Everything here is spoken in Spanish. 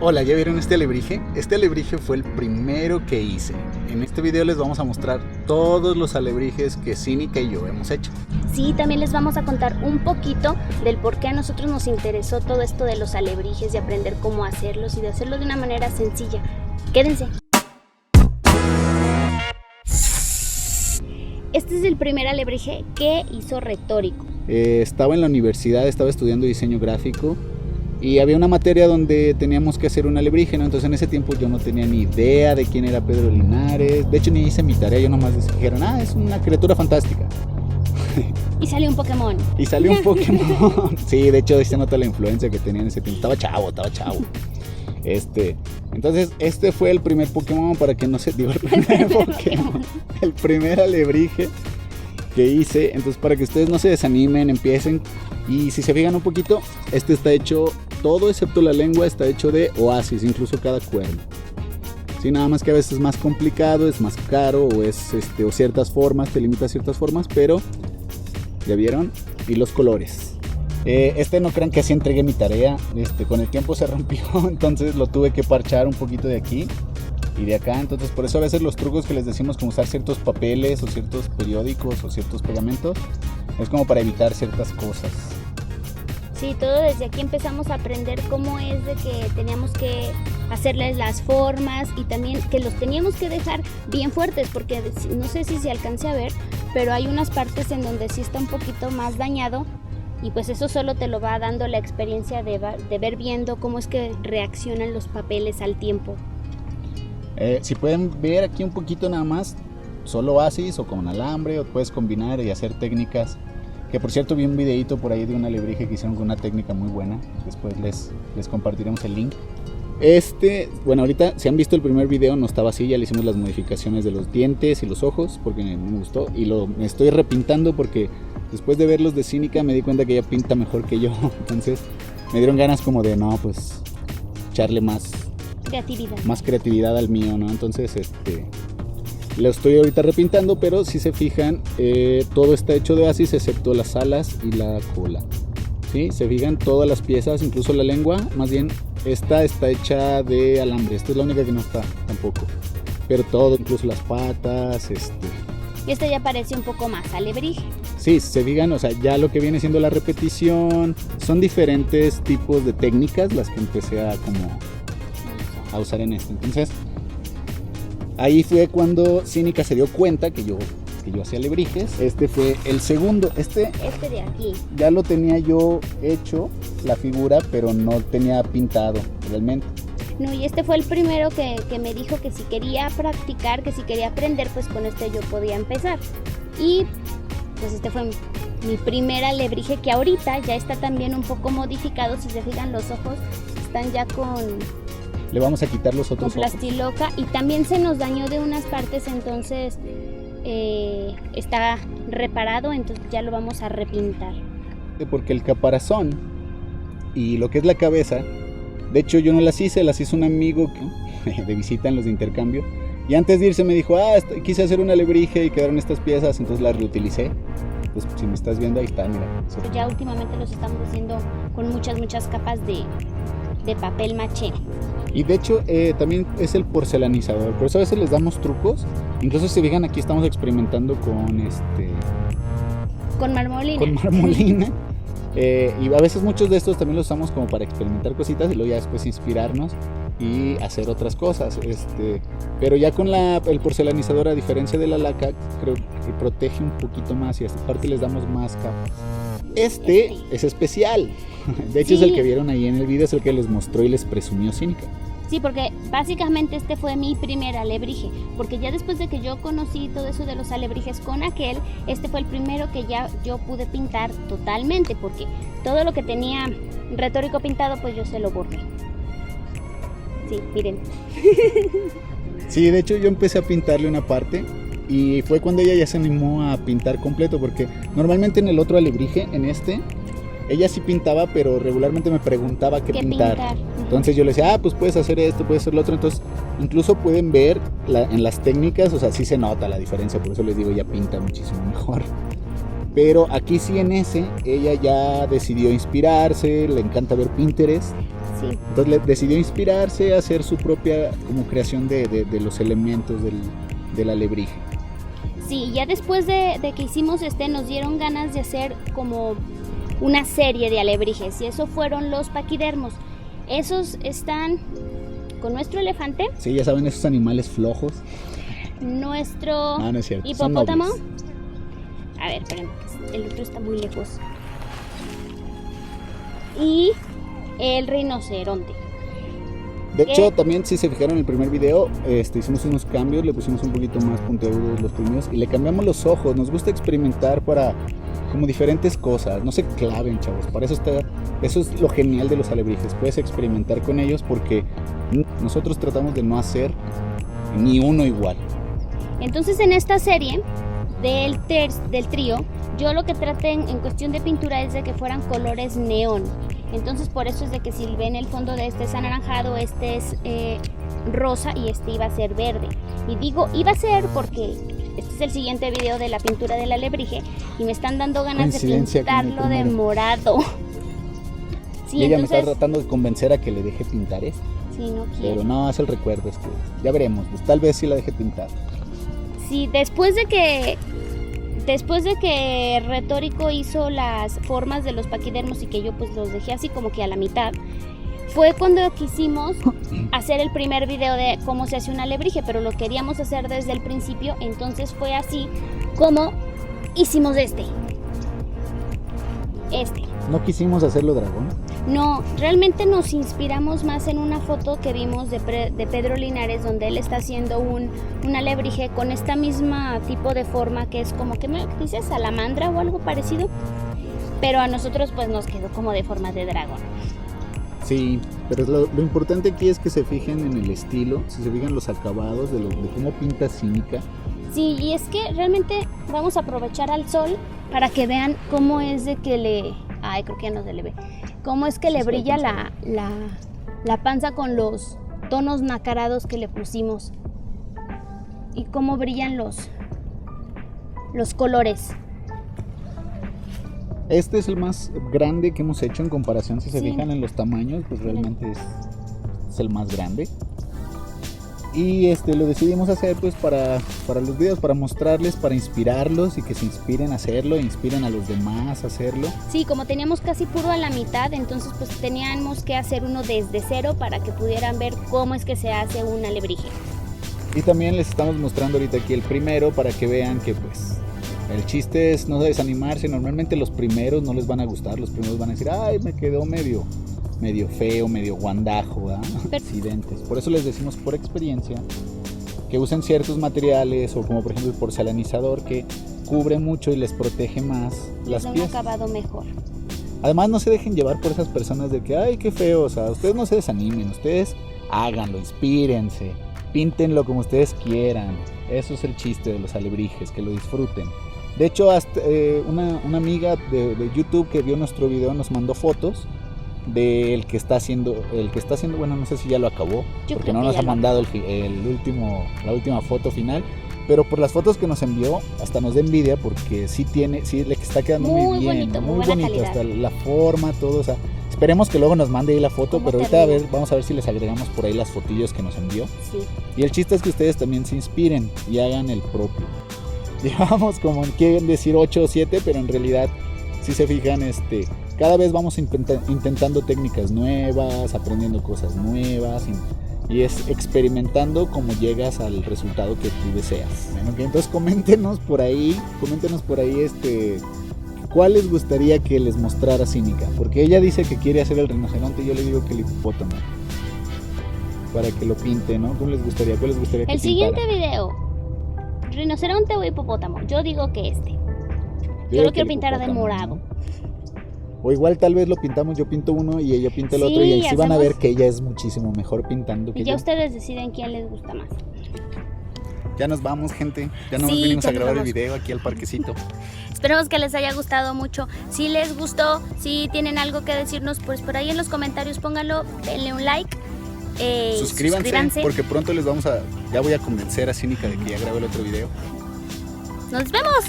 Hola, ¿ya vieron este alebrije? Este alebrije fue el primero que hice. En este video les vamos a mostrar todos los alebrijes que Cínica y yo hemos hecho. Sí, también les vamos a contar un poquito del por qué a nosotros nos interesó todo esto de los alebrijes, de aprender cómo hacerlos y de hacerlo de una manera sencilla. Quédense. Este es el primer alebrije que hizo Retórico. Estaba en la universidad, estaba estudiando diseño gráfico y había una materia donde teníamos que hacer un alebrije, ¿no? Entonces en ese tiempo yo no tenía ni idea de quién era Pedro Linares. De hecho ni hice mi tarea, yo nomás dijeron, es una criatura fantástica. Y salió un Pokémon. Y salió un Pokémon. Sí, de hecho ahí se nota la influencia que tenía en ese tiempo. Estaba chavo. Entonces este fue el primer Pokémon, para que no se diga el primer Pokémon. El primer alebrije que hice. Entonces para que ustedes no se desanimen, empiecen. Y si se fijan un poquito, este está hecho, todo excepto la lengua está hecho de oasis, incluso cada cuerno. Sí, nada más que a veces es más complicado, es más caro o ciertas formas, te limita a ciertas formas, pero ya vieron. Y los colores. No crean que así entregué mi tarea, con el tiempo se rompió, entonces lo tuve que parchar un poquito de aquí y de acá. Entonces por eso a veces los trucos que les decimos, como usar ciertos papeles o ciertos periódicos o ciertos pegamentos, es como para evitar ciertas cosas. Sí, todo desde aquí empezamos a aprender cómo es de que teníamos que hacerles las formas y también que los teníamos que dejar bien fuertes, porque no sé si se alcance a ver, pero hay unas partes en donde sí está un poquito más dañado y pues eso solo te lo va dando la experiencia de ver viendo cómo es que reaccionan los papeles al tiempo. Si pueden ver aquí un poquito nada más, solo oasis o con alambre, o puedes combinar y hacer técnicas. Que por cierto vi un videito por ahí de un alebrije que hicieron con una técnica muy buena. Después les compartiremos el link. Bueno, ahorita si han visto el primer video no estaba así, ya le hicimos las modificaciones de los dientes y los ojos porque me gustó. Y me estoy repintando porque después de ver los de Cínica me di cuenta que ella pinta mejor que yo. Entonces me dieron ganas como de echarle más creatividad al mío, ¿no? Entonces lo estoy ahorita repintando, pero si se fijan, todo está hecho de oasis excepto las alas y la cola. ¿Sí? Se fijan, todas las piezas, incluso la lengua, más bien esta está hecha de alambre. Esta es la única que no está tampoco. Pero todo, incluso las patas, Y este ya parece un poco más alebrije. Sí, se fijan, o sea, ya lo que viene siendo la repetición, son diferentes tipos de técnicas las que empecé a usar en esto. Entonces ahí fue cuando Cínica se dio cuenta que yo hacía alebrijes. Este fue el segundo. Este de aquí. Ya lo tenía yo hecho, la figura, pero no tenía pintado realmente. No, y este fue el primero que me dijo que si quería practicar, que si quería aprender, pues con este yo podía empezar. Y pues este fue mi primer alebrije, que ahorita ya está también un poco modificado. Si se fijan, los ojos están ya le vamos a quitar los otros con plastiloca y también se nos dañó de unas partes, entonces está reparado, entonces ya lo vamos a repintar. Porque el caparazón y lo que es la cabeza, de hecho yo no las hice un amigo de visita en los de intercambio, y antes de irse me dijo, quise hacer un alebrije y quedaron estas piezas, entonces las reutilicé. Pues si me estás viendo, ahí está, mira. Pues ya últimamente los estamos haciendo con muchas capas de papel maché. Y de hecho también es el porcelanizador, por eso a veces les damos trucos. Incluso si fijan, aquí estamos experimentando con marmolina. Y a veces muchos de estos también los usamos como para experimentar cositas y luego ya después inspirarnos y hacer otras cosas. Pero ya con el porcelanizador, a diferencia de la laca, creo que protege un poquito más y aparte les damos más capas. Este es especial. De hecho, sí, es el que vieron ahí en el video, es el que les mostró y les presumió Cínica. Sí, porque básicamente este fue mi primer alebrije, porque ya después de que yo conocí todo eso de los alebrijes con aquel, este fue el primero que ya yo pude pintar totalmente, porque todo lo que tenía Retórico pintado, pues yo se lo borré. Sí, miren. Sí, de hecho yo empecé a pintarle una parte y fue cuando ella ya se animó a pintar completo, porque normalmente en el otro alebrije, ella sí pintaba, pero regularmente me preguntaba qué pintar. Entonces yo le decía, pues puedes hacer esto, puedes hacer lo otro. Entonces incluso pueden ver en las técnicas, o sea, sí se nota la diferencia, por eso les digo, ella pinta muchísimo mejor. Pero aquí sí, en ella ya decidió inspirarse, le encanta ver Pinterest. Sí. Entonces decidió inspirarse a hacer su propia como creación de los elementos del alebrije. Sí, ya después de que hicimos nos dieron ganas de hacer como una serie de alebrijes y eso fueron los paquidermos. Esos están con nuestro elefante. Sí, ya saben, esos animales flojos. Nuestro no es cierto, hipopótamo. A ver, espérenme, el otro está muy lejos. Y el rinoceronte. De hecho, también si se fijaron en el primer video, hicimos unos cambios, le pusimos un poquito más puntiagudos los primeros y le cambiamos los ojos. Nos gusta experimentar para como diferentes cosas, no se claven, chavos. Para eso es lo genial de los alebrijes, puedes experimentar con ellos porque nosotros tratamos de no hacer ni uno igual. Entonces en esta serie del trío, yo lo que traté en cuestión de pintura es de que fueran colores neón. Entonces por eso es de que si ven el fondo de este es anaranjado, este es rosa y este iba a ser verde. Y digo iba a ser porque este es el siguiente video de la pintura del alebrije y me están dando ganas de pintarlo de morado. Sí, y ella entonces, me está tratando de convencer a que le deje pintar esto. Sí, no quiero. Pero no, es el recuerdo, ya veremos, pues tal vez sí la deje pintar. Sí, después de que Retórico hizo las formas de los paquidermos y que yo pues los dejé así como que a la mitad, fue cuando quisimos hacer el primer video de cómo se hace un alebrije, pero lo queríamos hacer desde el principio, entonces fue así como hicimos este. ¿No quisimos hacerlo dragón? No, realmente nos inspiramos más en una foto que vimos de Pedro Linares donde él está haciendo un alebrije con esta misma tipo de forma que es como que me dice salamandra o algo parecido, pero a nosotros pues nos quedó como de forma de dragón. Sí, pero lo importante aquí es que se fijen en el estilo, si se fijan los acabados de cómo pinta Cínica. Sí, y es que realmente vamos a aprovechar al sol para que vean cómo es de que creo que ya no se le ve. Cómo es que le brilla la panza con los tonos nacarados que le pusimos. Y cómo brillan los colores. Este es el más grande que hemos hecho en comparación, si se fijan en los tamaños, pues realmente es el más grande. Y lo decidimos hacer pues para los videos, para mostrarles, para inspirarlos y que se inspiren a hacerlo, e inspiren a los demás a hacerlo. Sí, como teníamos casi puro a la mitad, entonces pues teníamos que hacer uno desde cero para que pudieran ver cómo es que se hace un alebrije. Y también les estamos mostrando ahorita aquí el primero para que vean que pues el chiste es no desanimarse. Normalmente los primeros no les van a gustar, los primeros van a decir, ay, me quedó medio feo, medio guandajo, accidentes. Por eso les decimos por experiencia que usen ciertos materiales o como por ejemplo el porcelanizador que cubre mucho y les protege más las piezas. Un acabado mejor. Además no se dejen llevar por esas personas de que ay qué feo, ustedes no se desanimen, ustedes háganlo, inspírense, píntenlo como ustedes quieran. Eso es el chiste de los alebrijes, que lo disfruten. De hecho hasta una amiga de YouTube que vio nuestro video nos mandó fotos del que está haciendo, bueno, no sé si ya lo acabó, porque no nos ha mandado la última foto final, pero por las fotos que nos envió hasta nos da envidia porque sí le está quedando muy bien, muy bonito, hasta la forma, todo, esperemos que luego nos mande ahí la foto, pero ahorita vamos a ver si les agregamos por ahí las fotillos que nos envió. Sí. Y el chiste es que ustedes también se inspiren y hagan el propio. Llevamos como quieren decir 8 o 7, pero en realidad si se fijan cada vez vamos intentando técnicas nuevas, aprendiendo cosas nuevas y es experimentando como llegas al resultado que tú deseas. Bueno, entonces coméntenos por ahí cuál les gustaría que les mostrara Cínica, porque ella dice que quiere hacer el rinoceronte y yo le digo que el hipopótamo, para que lo pinte, ¿no? ¿Cuál les gustaría que pintara? El siguiente video, rinoceronte o hipopótamo, yo digo que yo lo quiero pintar de morado. ¿No? O igual tal vez lo pintamos, yo pinto uno y ella pinta el otro y así van a ver que ella es muchísimo mejor pintando que yo. Y ya ustedes deciden quién les gusta más. Ya nos vamos, gente. Ya nos vinimos a grabar el video aquí al parquecito. Esperemos que les haya gustado mucho. Si les gustó, si tienen algo que decirnos, pues por ahí en los comentarios pónganlo, denle un like. Suscríbanse porque pronto ya voy a convencer a Cínica de que ya grabe el otro video. ¡Nos vemos!